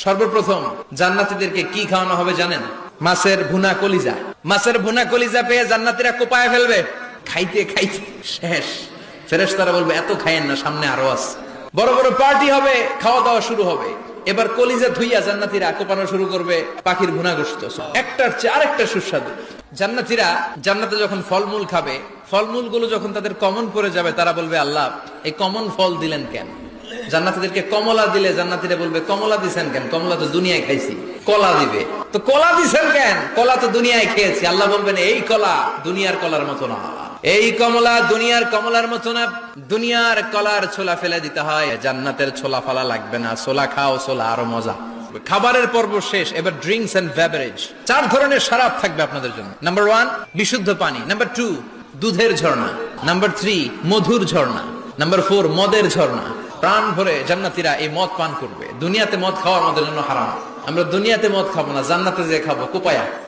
সর্বপ্রথম জান্নাতীদেরকে কি খাওয়ানো হবে জানেন? মাছের ভুনা কলিজা। মাছের ভুনা কলিজা পেয়ে জান্নাতীরা কোপায় ফেলবে। খাইতে খাইতে শেষ। ফেরেশতারা বলবে এত খাইয়েন না, সামনে আরো আছে। বড় বড় পার্টি হবে, খাওয়া দাওয়া শুরু হবে। এবার কলিজা ধুইয়া জান্নাতীরা কোপানো শুরু করবে পাখির ভুনা গোশত, একটার চেয়ে আরেকটা সুস্বাদু। জান্নাতীরা জান্নাতে যখন ফলমূল খাবে, ফলমূল গুলো যখন তাদের কমন পড়ে যাবে, তারা বলবে আল্লাহ এই কমন ফল দিলেন কেন? জান্নাতীদেরকে কমলা দিলে জান্নাতীরা বলবে কমলা দিছেন কেন? কমলা তো দুনিয়ায় খাইছি। কলা দিবে, তো কলা দিছেন কেন? কলা তো দুনিয়ায় খেয়েছি। আল্লাহ বলবেন এই কলা দুনিয়ার কলার মতো না, এই কমলা দুনিয়ার কমলার মতো না। দুনিয়ার কলার ছোলা ফেলে দিতে হয়, জান্নাতের ছোলা ফালা লাগবে না। ছোলা খাও, ছোলা আরো মজা। খাবারের পর্ব শেষ, এবার ড্রিঙ্কস এন্ড বেভারেজ। 4 ধরনের শরাব থাকবে আপনাদের জন্য। নাম্বার 1 বিশুদ্ধ পানি, নাম্বার 2 দুধের ঝর্ণা, নাম্বার 3 মধুর ঝর্ণা, নাম্বার 4 মদের ঝর্ণা। প্রাণ ভরে জান্নাতীরা এই মদ পান করবে। দুনিয়াতে মদ খাওয়া আমাদের জন্য হারাম। আমরা দুনিয়াতে মদ খাবো না, জান্নাতে যে খাবো কোপায়া।